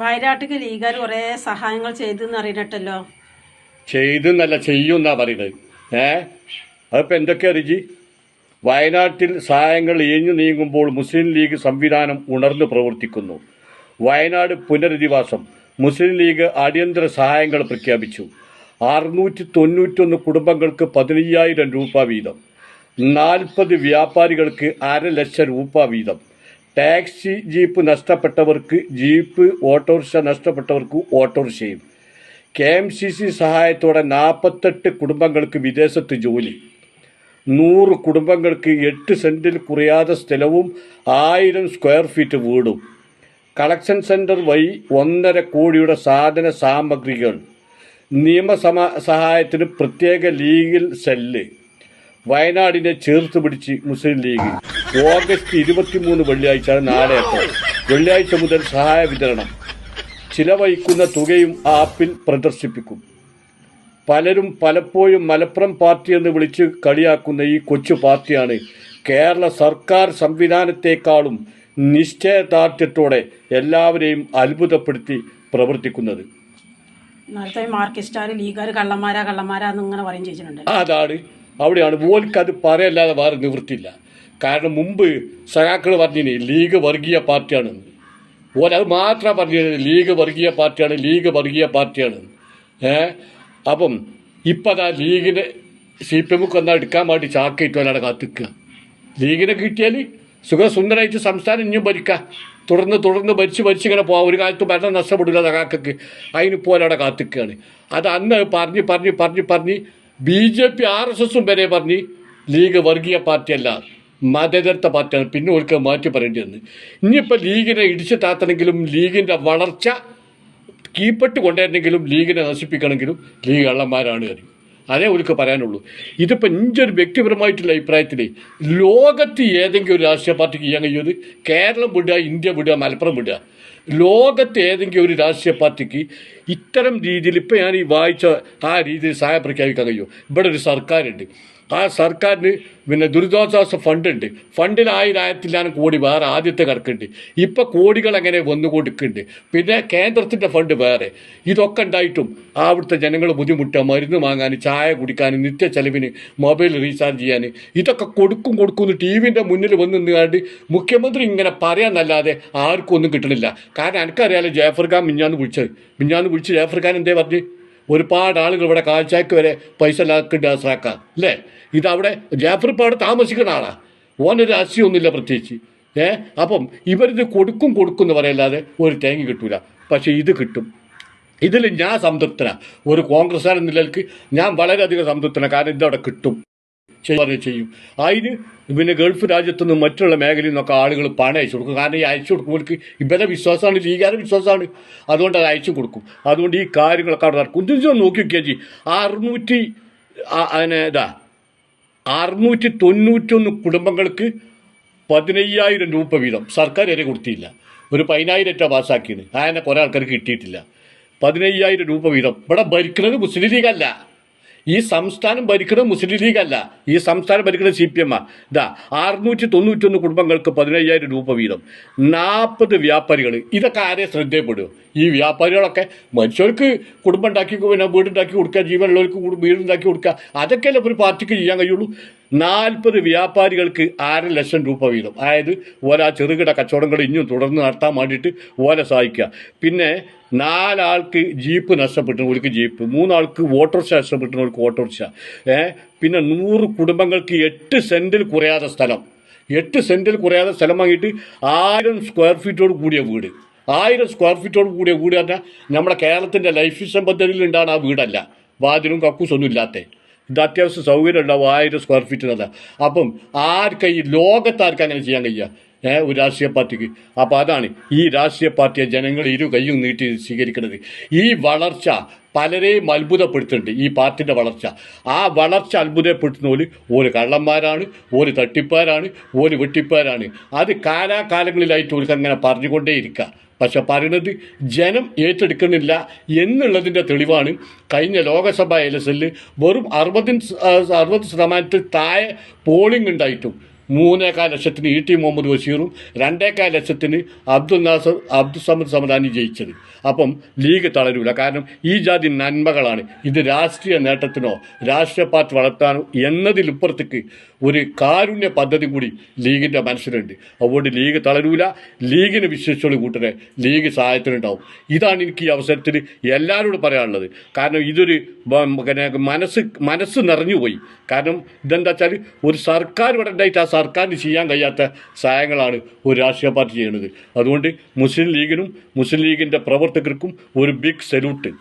വയനാട്ടിക്ക് ലീഗുകാർ കുറേ സഹായങ്ങൾ ചെയ്തെന്ന് അറിയണട്ടല്ലോ. ചെയ്തെന്നല്ല ചെയ്യുമെന്നാ പറയുന്നത്. അതിപ്പോൾ എന്തൊക്കെയാ റിജി? വയനാട്ടിൽ സഹായങ്ങൾ ഇഴഞ്ഞു നീങ്ങുമ്പോൾ മുസ്ലിം ലീഗ് സംവിധാനം ഉണർന്നു പ്രവർത്തിക്കുന്നു. വയനാട് പുനരധിവാസം. മുസ്ലിം ലീഗ് അടിയന്തര സഹായങ്ങൾ പ്രഖ്യാപിച്ചു. 691 കുടുംബങ്ങൾക്ക് 15,000 രൂപ വീതം, 40 വ്യാപാരികൾക്ക് 1,00,000 രൂപ വീതം, ടാക്സി ജീപ്പ് നഷ്ടപ്പെട്ടവർക്ക് ജീപ്പ്, ഓട്ടോറിക്ഷ നഷ്ടപ്പെട്ടവർക്ക് ഓട്ടോറിക്ഷയും. KMCC സഹായത്തോടെ 48 കുടുംബങ്ങൾക്ക് വിദേശത്ത് ജോലി, 100 കുടുംബങ്ങൾക്ക് 8 സെന്റിൽ കുറയാതെ സ്ഥലവും 1000 സ്ക്വയർ ഫീറ്റ് വീടും. കളക്ഷൻ സെന്റർ വഴി 1.5 കോടിയുടെ സാധന സാമഗ്രികൾ. സഹായത്തിന് പ്രത്യേക ലീഗൽ സെല്ല്. വയനാടിനെ ചേർത്ത് പിടിച്ച് മുസ്ലിം ലീഗ്. ഓഗസ്റ്റ് 23 വെള്ളിയാഴ്ച, നാളെ വെള്ളിയാഴ്ച മുതൽ സഹായ വിതരണം. ചിലവഴിക്കുന്ന തുകയും ആപ്പിൽ പ്രദർശിപ്പിക്കും. പലരും പലപ്പോഴും മലപ്പുറം പാർട്ടി എന്ന് വിളിച്ച് കളിയാക്കുന്ന ഈ കൊച്ചു പാർട്ടിയാണ് കേരള സർക്കാർ സംവിധാനത്തെക്കാളും നിശ്ചയദാർഢ്യത്തോടെ എല്ലാവരെയും അത്ഭുതപ്പെടുത്തി പ്രവർത്തിക്കുന്നത്. നേരത്തെ മാർക്കിസ്റ്റാർ ലീഗുകാർ കള്ളന്മാരാന്ന് ഇങ്ങനെ പറയും ചെയ്തിട്ടുണ്ട്. അതാണ് അവിടെയാണ് ഓൽക്കത് പറയല്ലാതെ വേറെ നിവൃത്തിയില്ല. കാരണം മുമ്പ് സഖാക്കൾ പറഞ്ഞിനി ലീഗ് വർഗീയ പാർട്ടിയാണെന്ന്. ഓരത് മാത്രം പറഞ്ഞത് ലീഗ് വർഗീയ പാർട്ടിയാണ്, ലീഗ് വർഗീയ പാർട്ടിയാണ്. അപ്പം ഇപ്പം അതാ ലീഗിനെ CPM വന്നാൽ എടുക്കാൻ വേണ്ടി ചാക്കയിട്ടോലാണ് കാത്തിക്കുക. ലീഗിനെ കിട്ടിയാൽ സുഖസുന്ദരമായിട്ട് സംസ്ഥാനം ഇനിയും ഭരിക്കുക. തുടർന്ന് ഭരിച്ച് ഇങ്ങനെ പോകാം. ഒരു കാലത്ത് ഭരണം നഷ്ടപ്പെടില്ല സഖാക്കൾക്ക്. അതിന് പോലെ കാത്തിക്കുകയാണ്. അത് അന്ന് പറഞ്ഞ് BJP RSS വരെ പറഞ്ഞ് ലീഗ് വർഗീയ പാർട്ടിയല്ല, മതേതരത്വ പാർട്ടിയാണ്. പിന്നെ ഒരിക്കൽ മാറ്റി പറയേണ്ടി വന്നു. ഇനിയിപ്പോൾ ലീഗിനെ ഇടിച്ചു താത്തണമെങ്കിലും ലീഗിൻ്റെ വളർച്ച കീപ്പെട്ട് കൊണ്ടുവരണമെങ്കിലും ലീഗിനെ നശിപ്പിക്കണമെങ്കിലും ലീഗ് കള്ളന്മാരാണ് കാര്യം. അതേ ഒരിക്കൽ പറയാനുള്ളൂ. ഇതിപ്പോൾ ഇഞ്ചൊരു വ്യക്തിപരമായിട്ടുള്ള അഭിപ്രായത്തിൽ ലോകത്ത് ഏതെങ്കിലും ഒരു രാഷ്ട്രീയ പാർട്ടിക്ക് ചെയ്യാൻ കഴിയുന്നത് കേരളം വിടുക, ഇന്ത്യ വിടുക, മലപ്പുറം വിടുക. ലോകത്ത് ഏതെങ്കിലും ഒരു രാഷ്ട്രീയ പാർട്ടിക്ക് ഇത്തരം രീതിയിൽ ഇപ്പം ഞാൻ ഈ വായിച്ച ആ രീതിയിൽ സഹായം പ്രഖ്യാപിക്കാൻ കഴിയും. ഇവിടെ ഒരു സർക്കാരുണ്ട്. ആ സർക്കാരിന് പിന്നെ ദുരിതാശ്വാസ ഫണ്ടുണ്ട്. ഫണ്ടിൽ 1000 കോടി വേറെ ആദ്യത്തെ കിടക്കുന്നുണ്ട്. ഇപ്പം കോടികൾ അങ്ങനെ വന്നു കൊടുക്കുന്നുണ്ട്. പിന്നെ കേന്ദ്രത്തിൻ്റെ ഫണ്ട് വേറെ. ഇതൊക്കെ ഉണ്ടായിട്ടും അവിടുത്തെ ജനങ്ങൾ ബുദ്ധിമുട്ടുക, മരുന്ന് വാങ്ങാൻ, ചായ കുടിക്കാൻ, നിത്യ ചെലവിന്, മൊബൈൽ റീചാർജ് ചെയ്യാൻ ഇതൊക്കെ കൊടുക്കുന്നു. TVൻ്റെ മുന്നിൽ വന്ന് നിന്നാണ്ട് മുഖ്യമന്ത്രി ഇങ്ങനെ പറയാന്നല്ലാതെ ആർക്കും ഒന്നും കിട്ടണില്ല. കാരണം എനിക്കറിയാലോ ജാഫർ ഖാൻ മിഞ്ഞാന്ന് വിളിച്ച് ജാഫർ ഖാൻ എന്തേ പറഞ്ഞ് ഒരുപാട് ആളുകൾ ഇവിടെ കാഴ്ചയ്ക്ക് വരെ പൈസ ലാക്കിട്ട് ആശ്രാക്കാം അല്ലേ. ഇതവിടെ ജാഫർ ഇപ്പോൾ അവിടെ താമസിക്കുന്ന ആളാണ്. ഓനൊരു രാഷ്ട്രീയമൊന്നുമില്ല പ്രത്യേകിച്ച്. അപ്പം ഇവരിത് കൊടുക്കും എന്ന് പറയല്ലാതെ ഒരു തേങ്ങ കിട്ടൂല. പക്ഷേ ഇത് കിട്ടും. ഇതിൽ ഞാൻ സംതൃപ്തനാണ്. ഒരു കോൺഗ്രസ്സുകാരൻ എന്ന നിലയ്ക്ക് ഞാൻ വളരെയധികം സംതൃപ്തനാണ്. കാരണം ഇതവിടെ കിട്ടും, ചെയ്യും. അതിന് പിന്നെ ഗൾഫ് രാജ്യത്തുനിന്നും മറ്റുള്ള മേഖലയിൽ നിന്നൊക്കെ ആളുകൾ പണം അയച്ചു കൊടുക്കും. കാരണം ഈ അയച്ചു കൊടുക്കുമ്പോൾക്ക് ഇവരുടെ വിശ്വാസമാണ്, ലീഗുകാരുടെ വിശ്വാസമാണ്. അതുകൊണ്ട് അത് അയച്ചു കൊടുക്കും. അതുകൊണ്ട് ഈ കാര്യങ്ങളൊക്കെ അവിടെ നടക്കും. ഇതിന് നോക്കി നോക്കിയാൽ 691 കുടുംബങ്ങൾക്ക് 15,000 രൂപ വീതം സർക്കാർ വരെ കൊടുത്തില്ല. ഒരു 10,000 പാസ്സാക്കിയത്. അങ്ങനെ കുറേ ആൾക്കാർക്ക് കിട്ടിയിട്ടില്ല. 15,000 രൂപ വീതം. ഇവിടെ ഭരിക്കുന്നത് മുസ്ലിം ലീഗല്ല. ഈ സംസ്ഥാനം ഭരിക്കുന്നത് മുസ്ലിം ലീഗല്ല. ഈ സംസ്ഥാനം ഭരിക്കുന്നത് CPM. 691 കുടുംബങ്ങൾക്ക് 15,000 രൂപ വീതം, 40 വ്യാപാരികൾ. ഇതൊക്കെ ആരെ ശ്രദ്ധയപ്പെടും? ഈ വ്യാപാരികളൊക്കെ മനുഷ്യർക്ക് കുടുംബം ഉണ്ടാക്കി, പിന്നെ വീടുണ്ടാക്കി കൊടുക്കുക, ജീവനുള്ളവർക്ക് വീടുണ്ടാക്കി കൊടുക്കുക. അതൊക്കെയല്ലേ ഒരു പാർട്ടിക്ക് ചെയ്യാൻ കഴിയുള്ളൂ. 40 വ്യാപാരികൾക്ക് 1,00,000 രൂപ വീതം. അതായത് ഓരോ ചെറുകിട കച്ചവടങ്ങൾ ഇനിയും തുടർന്ന് നടത്താൻ വേണ്ടിയിട്ട് ഓലെ സഹായിക്കുക. പിന്നെ 4 ആൾക്ക് ജീപ്പ് നഷ്ടപ്പെട്ടവർക്ക് ജീപ്പ്, 3 ആൾക്ക് ഓട്ടോറിക്ഷ നഷ്ടപ്പെട്ടവർക്ക് ഓട്ടോറിക്ഷ. പിന്നെ 100 കുടുംബങ്ങൾക്ക് 8 സെന്റിൽ കുറയാതെ സ്ഥലം. 8 സെന്റിൽ കുറയാതെ സ്ഥലം വാങ്ങിയിട്ട് 1000 സ്ക്വയർ ഫീറ്റോട് കൂടിയ വീട്. 1000 സ്ക്വയർ ഫീറ്റോട് കൂടിയ വീട് പറഞ്ഞാൽ നമ്മുടെ കേരളത്തിൻ്റെ ലൈഫ് മിഷൻ പദ്ധതിയിൽ ഉണ്ടാണ് ആ വീടല്ല. വാതിലും കക്കൂസൊന്നും ഇല്ലാത്ത. ഇത് അത്യാവശ്യം സൗകര്യം ഉണ്ടാവും 1000 സ്ക്വയർ ഫീറ്റ് എന്നല്ല. അപ്പം ഈ ലോകത്താർക്ക് അങ്ങനെ ചെയ്യാൻ കഴിയുക? ഒരു രാഷ്ട്രീയ പാർട്ടിക്ക്. അപ്പോൾ അതാണ് ഈ രാഷ്ട്രീയ പാർട്ടിയെ ജനങ്ങൾ ഇരു കൈയും നീട്ടി സ്വീകരിക്കുന്നത്. ഈ വളർച്ച പലരെയും അത്ഭുതപ്പെടുത്തുന്നുണ്ട്. ഈ പാർട്ടിൻ്റെ വളർച്ച, ആ വളർച്ച അത്ഭുതപ്പെടുത്തുന്ന ഒരു കള്ളന്മാരാണ്, ഒരു തട്ടിപ്പാരാണ്, ഒരു വെട്ടിപ്പാരാണ്. അത് കാലാകാലങ്ങളിലായിട്ട് ഒരു അങ്ങനെ പറഞ്ഞുകൊണ്ടേയിരിക്കുക. പക്ഷെ പറയുന്നത് ജനം ഏറ്റെടുക്കുന്നില്ല എന്നുള്ളതിൻ്റെ തെളിവാണ് കഴിഞ്ഞ ലോകസഭാ ഇലക്ഷനിൽ വെറും 60% താഴെ പോളിംഗ് ഉണ്ടായിട്ടും 3.25 ലക്ഷത്തിന് ഇ ടി മുഹമ്മദ് ബഷീറും 2.25 ലക്ഷത്തിന് അബ്ദുൽ സമദ് സമദാനി ജയിച്ചത്. അപ്പം ലീഗ് തളരൂല. കാരണം ഈ ജാതി നന്മകളാണ്. ഇത് രാഷ്ട്രീയ നേട്ടത്തിനോ രാഷ്ട്രീയ പാർട്ടി വളർത്താനോ എന്നതിലിപ്പുറത്തേക്ക് ഒരു കാരുണ്യ പദ്ധതി കൂടി ലീഗിൻ്റെ മനസ്സിലുണ്ട്. അതുകൊണ്ട് ലീഗ് തളരൂല. ലീഗിന് വിശ്വസിച്ചോളി കൂട്ടരെ, ലീഗ് സഹായത്തിനുണ്ടാവും. ഇതാണ് എനിക്ക് ഈ അവസരത്തിൽ എല്ലാവരോടും പറയാനുള്ളത്. കാരണം ഇതൊരു മനസ്സ് നിറഞ്ഞുപോയി. കാരണം ഇതെന്താ വെച്ചാൽ ഒരു സർക്കാർ ഇവിടെ ഉണ്ടായിട്ട് ആ സർക്കാരിന് ചെയ്യാൻ കഴിയാത്ത സഹായങ്ങളാണ് ഒരു രാഷ്ട്രീയ പാർട്ടി ചെയ്യുന്നത്. അതുകൊണ്ട് മുസ്ലിം ലീഗിനും മുസ്ലിം ലീഗിൻ്റെ പ്രവർത്തകർക്കും ഒരു ബിഗ് സല്യൂട്ട്.